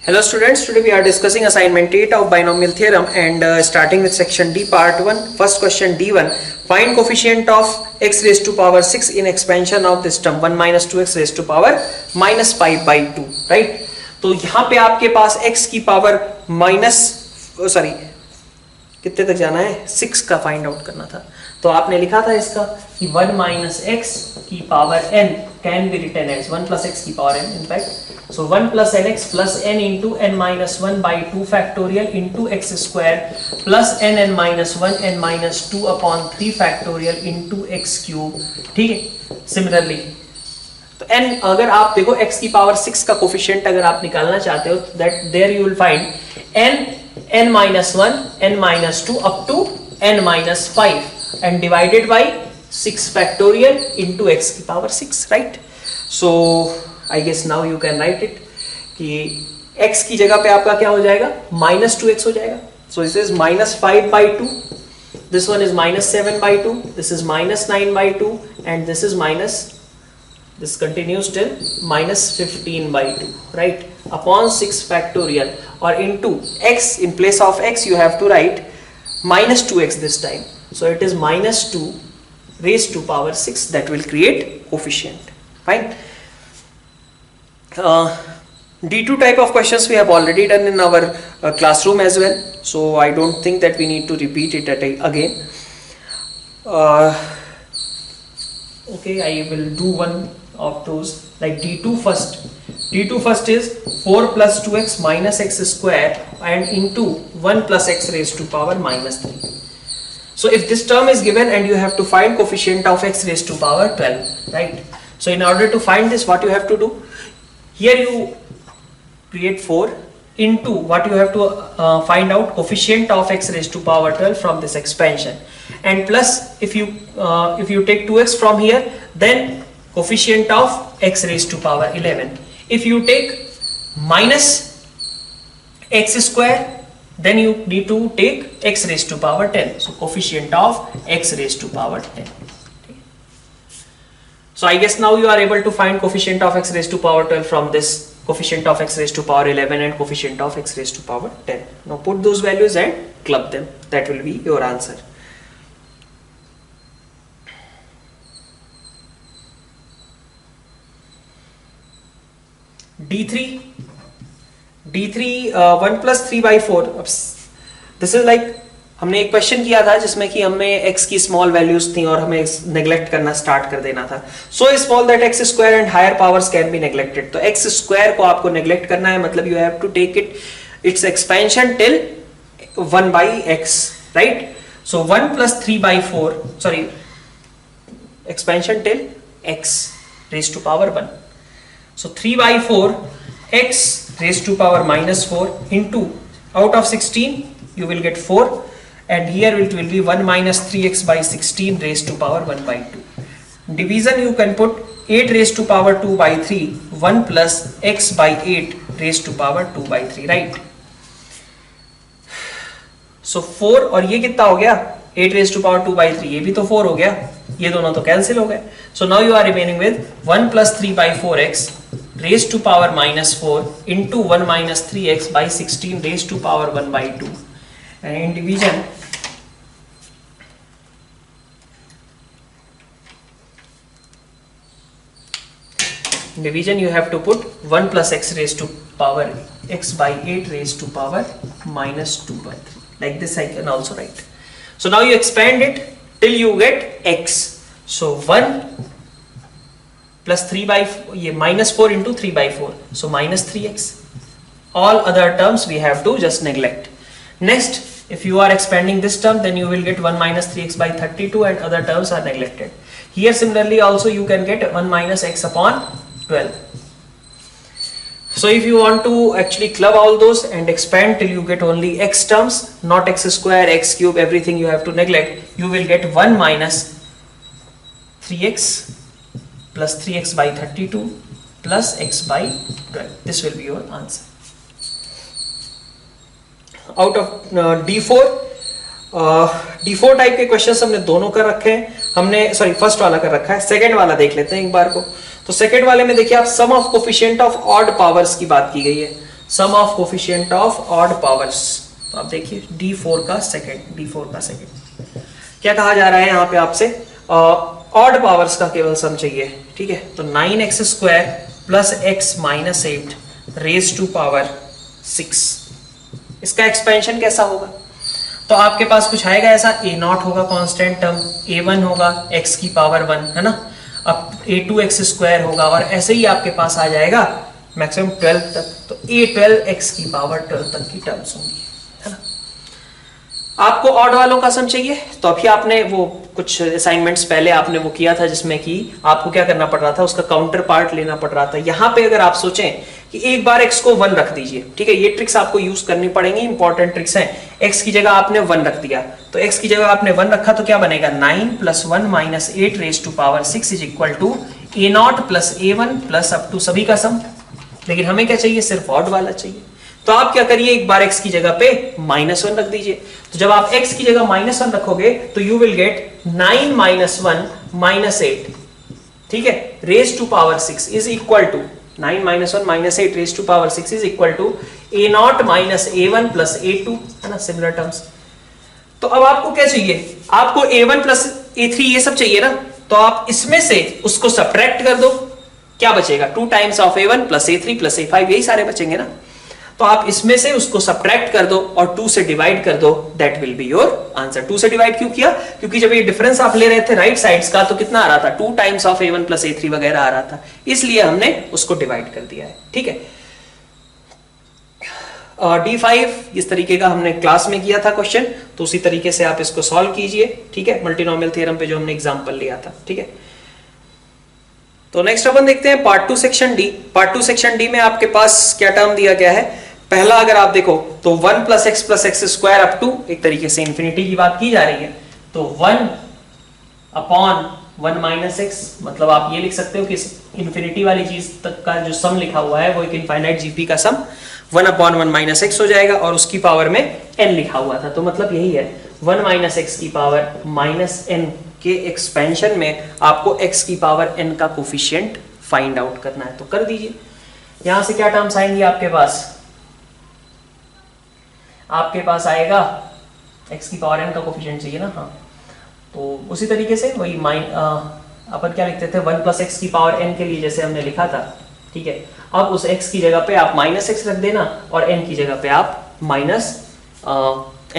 Hello students, today we are discussing assignment 8 of binomial theorem and starting with section D part 1. First question D1. Find coefficient of x raised to power 6 in expansion of this term 1 minus 2x raised to power minus 5 by 2. Right? तो यहाँ पे आपके पास x की power कितने तक जाना है 6 का फाइंड आउट करना था. तो आपने लिखा था इसका कि 1 माइनस एक्स की power n can be written as 1 plus X की power n in fact. So 1 plus N X plus n into n minus 1 by 2 factorial into X square plus n minus 1 n minus 2 upon 3 factorial into X cube. ठीक है. Similarly तो n अगर आप देखो x की power 6 का coefficient अगर आप निकालना चाहते हो that there you will find n minus 1 n minus 2 up to n minus 5 and divided by 6 factorial into x की power 6, right? So I guess now you can write it कि x की जगह पे आपका क्या हो जाएगा minus 2x हो जाएगा. So this is minus 5 by 2, this one is minus 7 by 2, this is minus 9 by 2 and this is minus, this continues till minus 15 by 2, right? Upon 6 factorial or into x, in place of x you have to write minus 2x this time. So it is minus 2 raised to power 6 that will create coefficient. Fine. D2 type of questions we have already done in our classroom as well. So I don't think that we need to repeat it again. Okay, I will do one of those like D2 first. D2 first is 4 plus 2x minus x square and into 1 plus x raised to power minus 3. So if this term is given and you have to find coefficient of x raised to power 12, right? So in order to find this, what you have to do? Here you create 4 into what you have to find out coefficient of x raised to power 12 from this expansion, and plus if you take 2x from here, then coefficient of x raised to power 11. If you take minus x square, then you need to take x raised to power 10. So coefficient of x raised to power 10. So I guess now you are able to find coefficient of x raised to power 12 from this coefficient of x raised to power 11 and coefficient of x raised to power 10. Now put those values and club them. That will be your answer. D3 1 plus 3 by 4. This is like हमने एक question किया था जिसमें कि हमें x की small values थी और हमें नेग्लेक्ट करना स्टार्ट कर देना था. So small that x square and higher powers can be neglected. तो x स्क्वायर को आपको नेग्लेक्ट करना है, मतलब you have to take its expansion till 1 by x, right? So 1 plus 3 by 4, sorry, expansion till x raised to power 1. So 3 by 4 x raised to power minus 4 into, out of 16 you will get 4 and here it will be 1 minus 3x by 16 raised to power 1 by 2. Division you can put 8 raised to power 2 by 3, 1 plus x by 8 raised to power 2 by 3, right? So 4 और ये कितना हो गया 8 raised to power 2 by 3, ये भी तो 4 हो गया, ये दोनों तो कैंसिल हो गए. So now you are remaining with 1 plus 3 by 4x raised to power minus 4 into 1 minus 3x by 16 raised to power 1 by 2. And in division you have to put 1 plus x raised to power x by 8 raised to power minus 2 by 3. Like this I can also write. So now you expand it till you get x. So 1 plus 3 by 4, ये minus 4 into 3 by 4. So minus 3x. All other terms we have to just neglect. Next, if you are expanding this term, then you will get 1 minus 3x by 32 and other terms are neglected. Here similarly also you can get 1 minus x upon 12. So if you want to actually club all those and expand till you get only x terms, not x square, x cube, everything you have to neglect, you will get 1 minus 3x plus 3x by 32 plus x by 12. This will be your answer. Out of D4 type के questions हमने दोनों कर रखे हैं. हमने sorry first वाला कर रखा है, सेकंड वाला देख लेते हैं एक बार को. तो सेकंड वाले में देखिए आप sum of coefficient of odd powers की बात की गई है. Sum of coefficient of odd powers. तो आप देखिए D4 का सेकंड क्या कहा जा रहा है यहाँ पे आपसे, ऑड पावर्स का केवल सम चाहिए, ठीक है। तो 9x² plus x minus 8 raise to power 6, इसका एक्सपेंशन कैसा होगा? तो आपके पास कुछ आएगा ऐसा, a0 होगा कांस्टेंट टर्म, a1 होगा x की पावर 1, है ना, अब a2x² होगा, और ऐसे ही आपके पास आ जाएगा मैक्सिमम 12 तक, तो a12 x की पावर 12 तक की टर्म्स होंगी, है ना। आपको ऑड वालों का सम चाहिए, तो अभी आपने वो कुछ असाइनमेंट्स पहले आपने वो किया था जिसमें कि आपको क्या करना पड़ रहा था, उसका काउंटर पार्ट लेना पड़ रहा था। यहाँ पे अगर आप सोचें कि एक बार x को 1 रख दीजिए, ठीक है, ये ट्रिक्स आपको यूज करनी पड़ेंगी, इंपॉर्टेंट ट्रिक्स हैं। x की जगह आपने 1 रख दिया, तो x की जगह आपने 1 रखा तो क्या बनेगा, 9 + 1 - 8 raise to power 6 is equal to a0 + a1 plus up to सभी का सम। लेकिन हमें क्या चाहिए, सिर्फ ऑड वाला चाहिए। तो आप क्या करिए, एक बार x की जगह पे -1 रख दीजिए। तो जब आप x की जगह -1 रखोगे तो यू विल गेट 9 - 1 - 8, ठीक है, raise to power 6 is equal to 9 - 1 - 8 raise to power 6 is equal to a0 - a1 plus a2, है ना, सिमिलर टर्म्स। तो अब आपको क्या चाहिए, आपको a1 प्लस a3 ये सब चाहिए ना, तो आप इसमें से उसको सब्ट्रैक्ट कर दो, क्या बचेगा, 2 times of a1 plus a3 plus a5, यही सारे बचेंगे ना। तो आप इसमें से उसको सब्ट्रैक्ट कर दो और 2 से डिवाइड कर दो, that will be your answer. 2 से डिवाइड क्यों किया, क्योंकि जब ये डिफरेंस आप ले रहे थे राइट साइड्स का तो कितना आ रहा था, 2 times of a1 plus a3 वगैरह आ रहा था, इसलिए हमने उसको डिवाइड कर दिया है, ठीक है। D5 इस तरीके का हमने क्लास में किया था क्वेश्चन, तो उसी तरीके से आप इसको सॉल्व कीजिए, ठीक है, मल्टीनोमियल थ्योरम पे जो हमने एग्जांपल लिया था, ठीक है। तो नेक्स्ट अपन देखते हैं part 2 section D. Part 2 section D में आपके पास क्या टर्म दिया गया है, पहला अगर आप देखो तो 1 + x + x² अप टू एक तरीके से इंफिनिटी की बात की जा रही है, तो 1/1 - x, मतलब आप ये लिख सकते हो कि इंफिनिटी वाली चीज तक का जो सम लिखा हुआ है वो एक इनफाइनाइट जीपी का सम 1/1 - x हो जाएगा, और उसकी पावर में n लिखा हुआ था, तो मतलब यही है 1 - x की पावर -n के एक्सपेंशन में आपको x की पावर n का कोफिशिएंट फाइंड आउट करना है। तो कर दीजिए, यहां से क्या टर्म्स आएंगी आपके पास, आपके पास आएगा x की पावर n का कोफिशिएंट चाहिए ना, हाँ, तो उसी तरीके से वही अपन क्या लिखते थे, 1 + x की पावर n के लिए जैसे हमने लिखा था, ठीक है। अब उस x की जगह पे आप -x रख देना और n की जगह पे आप -n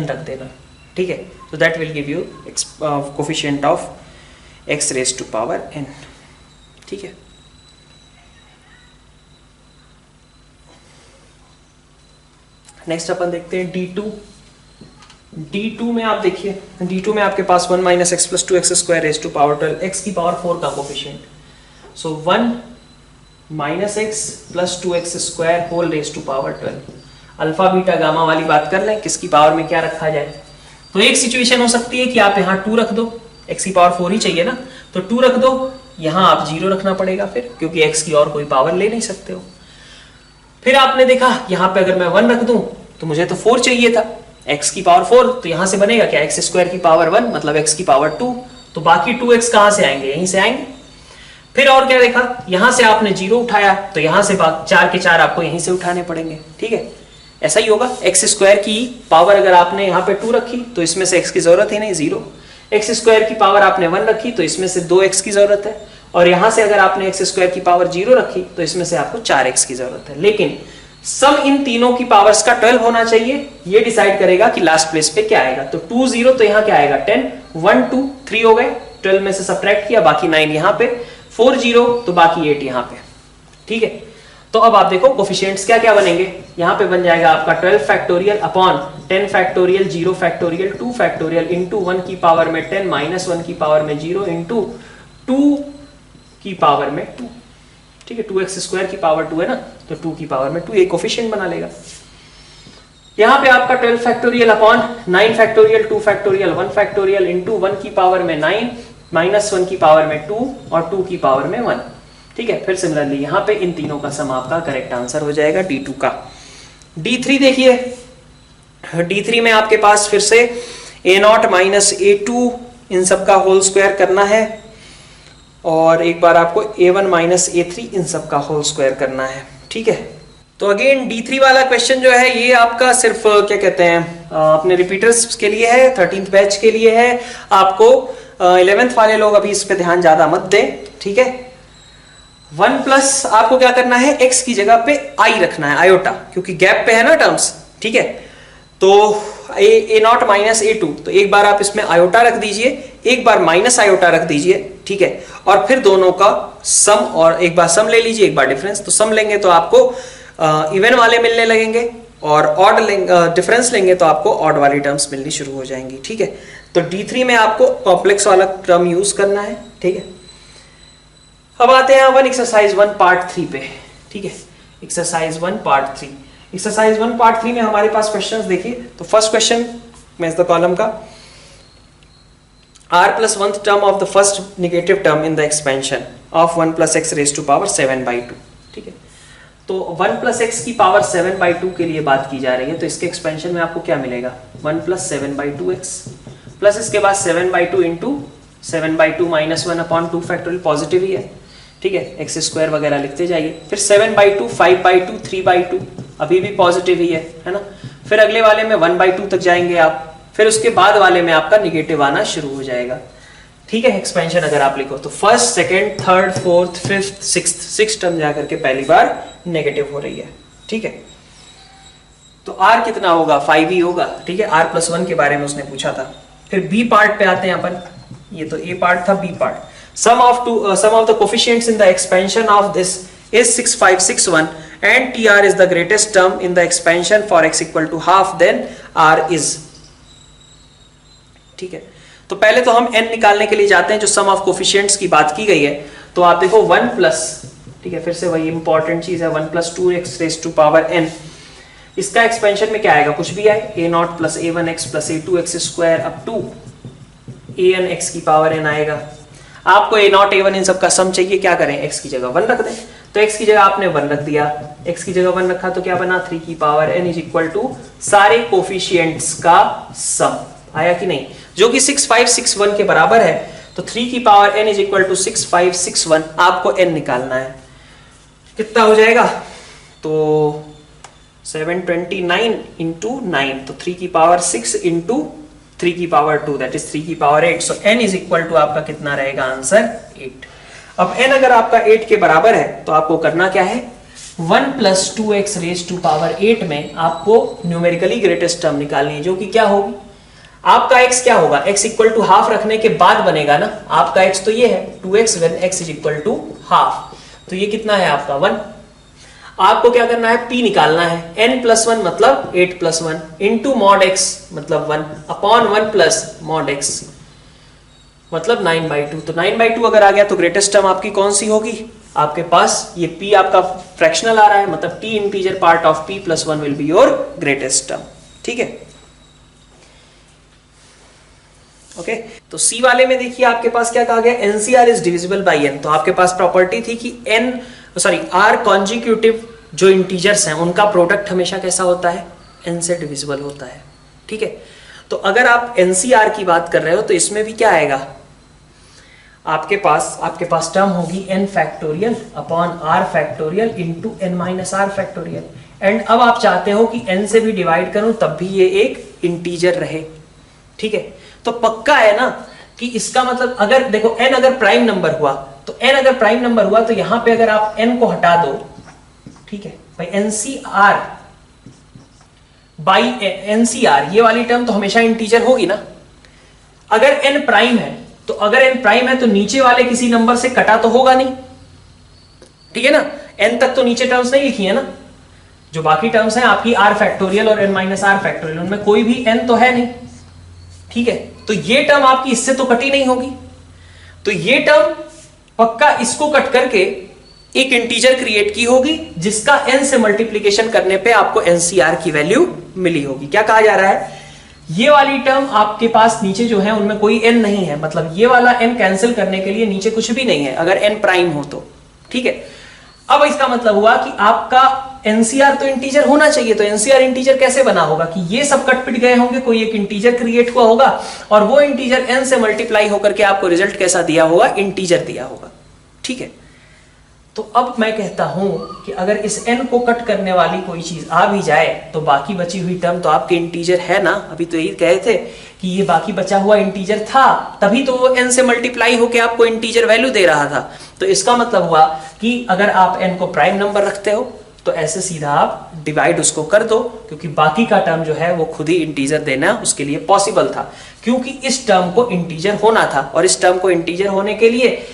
रख देना, ठीक है। तो that will give you coefficient of x raise to power n, ठीक है। नेक्स्ट अपन देखते हैं D2। D2 में आप देखिए, D2 में आपके पास 1 - x + 2x² raise to power 12, x की पावर 4 का coefficient, so 1 - x + 2x² whole raise to power 12। Alpha beta gamma वाली बात कर लें, किसकी पावर में क्या रखा जाए। तो एक सिचुएशन हो सकती है कि आप यहाँ 2 रख दो, x की पावर 4 ही चाहिए ना, तो 2 रख दो, यहाँ आप 0 रखना पड़ेगा फिर, क्योंकि x की और कोई पावर ले नहीं सकते हो। फिर आपने देखा यहाँ पे अगर मैं 1 रख दूं तो मुझे तो 4 चाहिए था, x की पावर 4, तो यहां से बनेगा क्या, x² की पावर 1 मतलब x की पावर 2, तो बाकी 2x कहां से आएंगे, यहीं से आएंगे। फिर और क्या देखा, यहां से आपने 0 उठाया तो यहां से 4 के 4 आपको यहीं से उठाने पड़ेंगे, ठीक है। ऐसा ही होगा, x² की पावर अगर आपने यहाँ पे 2 रखी तो इसमें से x की जरूरत ही नहीं, 0। x² की पावर आपने 1 रखी तो इसमें से 2x की जरूरत है, और यहां से अगर आपने x² की पावर 0 रखी तो इसमें से आपको 4x की जरूरत है। लेकिन सम इन तीनों की पावर्स का 12 होना चाहिए, ये डिसाइड करेगा कि लास्ट प्लेस पे क्या आएगा। तो 2 0 तो यहाँ क्या आएगा 10, 1 2 3 हो गए, 12 में से सब्ट्रैक्ट किया, बाकी 9 यहाँ पे, 4 0 तो बाकी 8 यहाँ पे, ठीक है। तो अब आप देखो कोफिशिएंट्स क्या क्या बनेंगे, यहाँ पे बन जाएगा आपका 12 factorial upon 10 factorial 0 factorial 2 factorial into 1 की पावर में 10 माइनस 1 की पावर में 0 इंटू 2 की पावर में 2, ठीक है। 2x² की पावर 2 है ना, तो 2 की पावर में 2 एक कोफिशिएंट बना लेगा। यहाँ पे आपका 12 factorial upon 9 factorial 2 factorial 1 factorial into 1 की पावर में 9 माइनस 1 की पावर में 2 और 2 की पावर में 1, ठीक है। फिर सिमिलरली यहाँ पे इन तीनों का सम आपका करेक्ट आंसर हो जाएगा D2 का। D3 देखिए, D3 में आपके पास फिर से a0 माइनस a2 इन सब का होल स्क्वायर करना है, और एक बार आपको a1 माइनस a3 इन सब का होल स्क्वायर करना है, ठीक है। तो अगेन D3 वाला क्वेश्चन जो है ये आपका सिर्फ क्या कहते हैं अपने रिपीटर्स के लिए है, 13th बैच के लिए है। आपको 11th वाले लोग अभी इस पे ध्यान ज्यादा मत दें, ठीक है। 1 प्लस आपको क्या करना है, x की जगह पे i रखना है, आयोटा, क्योंकि गैप पे है ना टर्म्स, ठीक है। तो a नॉट माइनस a2, तो एक बार आप इसमें आयोटा रख दीजिए, एक बार माइनस आयोटा रख दीजिए, ठीक है। और फिर दोनों का सम, और एक बार सम ले लीजिए, एक बार डिफरेंस। तो सम लेंगे तो आपको इवन वाले मिलने लगेंगे, और ऑड डिफरेंस लेंगे तो आपको ऑड वाली टर्म्स मिलनी शुरू हो जाएंगी, ठीक है। तो D3 में आपको कॉम्प्लेक्स वाला टर्म यूज करना है, ठीक है। अब आते हैं 1 एक्सरसाइज 1 पार्ट 3 पे, ठीक है। एक्सरसाइज 1 पार्ट 3, एक्सरसाइज 1 पार्ट 3 में हमारे पास क्वेश्चंस देखिए। तो फर्स्ट क्वेश्चन में इस द कॉलम का r plus 1th term of the first negative term in the expansion of 1 plus x raised to power 7/2, ठीक है। तो 1 plus x की पावर 7/2 के लिए बात की जा रही है, तो इसके एक्सपेंशन में आपको क्या मिलेगा, 1 plus 7/2x प्लस इसके बाद 7/2 इंटू 7/2 माइनस 1/2 फैक्टोरियल, पॉजिटिव ही है, ठीक है। एक्स स्क्वायर वगैरह लिखते जाइए। फिर 7/2, 5/2, 3/2 अभी भी पॉजिटिव ही है ना। फिर अगले वाले में 1/2 तक जाएंगे आप, फिर उसके बाद वाले में आपका निगेटिव आना शुरू हो जाएगा, ठीक है। एक्सपेंशन अगर आप लिखो तो first, second, third, fourth, fifth, sixth term जाकर के पहली बार नेगेटिव हो रही है, ठीक है। तो r कितना होगा, 5 ही होगा, ठीक है। r plus 1 के बारे में उसने पूछा था। फिर b पार्ट पे आते हैं अपन, ये तो a पार्ट था, b part. Sum of the coefficients in the expansion of this is 6561 and tr is the greatest term in the expansion for x equal to half, then r is, ठीक है। तो पहले तो हम n निकालने के लिए जाते हैं, जो सम ऑफ कोफिशिएंट्स की बात की गई है। तो आप देखो 1 प्लस, ठीक है, फिर से वही इंपॉर्टेंट चीज है, 1 प्लस 2x raise to power n। इसका एक्सपेंशन में क्या आएगा, कुछ भी आए, a naught plus a1x plus a2x square up to an x की पावर n आएगा। आपको a नॉट a1 इन सब का सम चाहिए, क्या करें, x की जगह 1 रख दें। तो x की जगह आपने 1 रख दिया, x की जगह 1 रखा तो क्या बना, 3 की power n is equal to सारे कोफिशिएंट्स का सम, आया कि नहीं, जो कि 6561 के बराबर है। तो 3 की power n is equal to 6561, आपको n निकालना है, कितना हो जाएगा, तो 729 इंटू 9, तो 3 की पावर 6 इंटू 3 की पावर 2, दैट इज 3 की पावर 8। So n is equal to आपका कितना रहेगा, आंसर 8। अब n अगर आपका 8 के बराबर है तो आपको करना क्या है, 1 प्लस 2x रेज टू पावर 8 में आपको न्यूमेरिकली ग्रेटेस्ट टर्म निकालनी है, जो कि क्या होगी, आपका x क्या होगा, x इक्वल टू हाफ रखने के बाद बनेगा ना। आपका x तो ये है 2x when x is equal to half, तो ये कितना है आपका 1। आपको क्या करना है, p निकालना है, n प्लस 1 मतलब 8 प्लस 1 इंटू मॉड x मतलब 1 अपॉन 1 प्लस मॉड x मतलब 9/2। तो 9/2 अगर आ गया तो ग्रेटेस्ट टर्म आपकी कौन सी होगी, आपके पास ये p आपका फ्रैक्शनल आ रहा है, मतलब t integer part of p plus 1 will be your greatest term, ठीक है। ओके, तो C वाले में देखिए आपके पास क्या कहा गया, NCR is divisible by n। तो आपके पास प्रॉपर्टी थी कि R कॉन्जिक्यूटिव जो इंटीजर्स हैं उनका प्रोडक्ट हमेशा कैसा होता है, n से डिविजिबल होता है, ठीक है। तो अगर आप NCR की बात कर रहे हो तो इसमें भी क्या आएगा, आपके पास टर्म होगी n factorial upon r factorial into n minus r factorial. And अब आप चाहते हो कि n से भी डिवाइड करूं तब भी ये एक इंटीजर रहे, ठीक है। तो पक्का है ना कि इसका मतलब, अगर देखो n अगर प्राइम नंबर हुआ तो तो यहां पे अगर आप n को हटा दो, ठीक है भाई, NCR बाई NCR ये वाली टर्म तो हमेशा इंटीजर होगी ना। अगर n प्राइम है तो नीचे वाले किसी नंबर से कटा तो होगा नहीं, ठीक है ना। n तक तो नीचे टर्म्स नहीं लिखी है ना, जो बाकी टर्म्स हैं आपकी r फैक्टोरियल और n माइनस r फैक्टोरियल, उनमें कोई भी n तो है नहीं, ठीक है। तो ये टर्म आपकी इससे तो कटी नहीं होगी, तो ये टर्म पक्का इसको कट करके एक इंटीजर क्रिएट की होगी, जिसका n से मल्टीप्लीकेशन करने पे आपको NCR की वैल्यू मिली होगी। क्या कहा जा रहा है, ये वाली टर्म आपके पास नीचे जो है उनमें कोई n नहीं है, मतलब ये वाला n कैंसिल करने के लिए नीचे कुछ भी नहीं है अगर n प्राइम हो तो, ठीक है। अब इसका मतलब हुआ कि आपका NCR तो इंटीजर होना चाहिए, तो NCR इंटीजर कैसे बना होगा कि ये सब कट पिट गए होंगे, कोई एक इंटीजर क्रिएट हुआ होगा और वो इंटीजर n से मल्टीप्लाई होकर के आपको रिजल्ट कैसा दिया होगा, इंटीजर दिया होगा, ठीक है। तो अब मैं कहता हूं कि अगर इस n को कट करने वाली कोई चीज आ भी जाए तो बाकी बची हुई टर्म तो आपके इंटीजर है ना। अभी तो यही कहे थे कि ये बाकी बचा हुआ इंटीजर था, तभी तो वो n से मल्टीप्लाई होके आपको इंटीजर वैल्यू दे रहा था। तो इसका मतलब हुआ कि अगर आप n को प्राइम नंबर रखते हो तो ऐसे सीधा आप डिवाइड उसको कर दो, क्योंकि बाकी का टर्म जो है वो खुद ही इंटीजर देना उसके लिए पॉसिबल था, क्योंकि इस टर्म को इंटीजर होना था। और इस टर्म को इंटीजर होने के लिए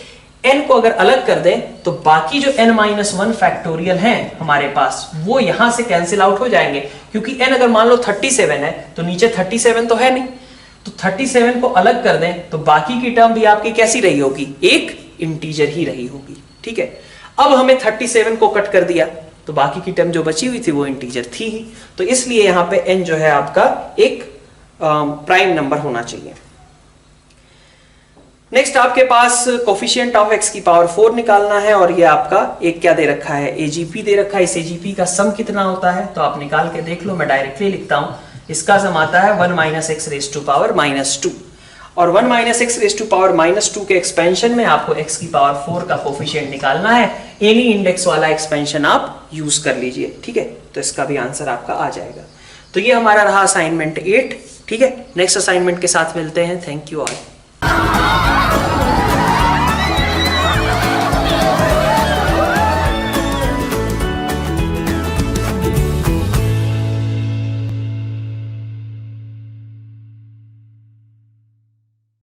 n को अगर अलग कर दें तो बाकी जो n-1 फैक्टोरियल हैं हमारे पास वो यहां से कैंसिल आउट हो जाएंगे, क्योंकि n अगर मान लो 37 है तो नीचे 37 तो है नहीं, तो 37 को अलग कर दें तो बाकी की टर्म भी आपकी कैसी रही होगी, एक इंटीजर ही रही होगी। ठीक है, अब हमें 37 को कट कर दिया तो बाकी की टर्म जो बची हुई थी वो इंटीजर थी ही, तो इसलिए यहां पे n जो है आपका एक प्राइम नंबर होना चाहिए। नेक्स्ट आपके पास कोफिशिएंट ऑफ x की पावर 4 निकालना है, और ये आपका एक क्या दे रखा है, AGP दे रखा है। इस AGP का सम कितना होता है तो आप निकाल के देख लो, मैं डायरेक्टली लिखता हूं। इसका सम आता है 1 - x रेज़ टू पावर -2, और 1 - x रेज़ टू पावर -2 के एक्सपेंशन में आपको x की पावर 4 का कोफिशिएंट निकालना है। एनी इंडेक्स वाला एक्सपेंशन आप यूज कर लीजिए। ठीक है, तो इसका भी आंसर आपका आ जाएगा। तो ये हमारा रहा असाइनमेंट 8। ठीक है, नेक्स्ट असाइनमेंट के साथ मिलते हैं। Thank you all.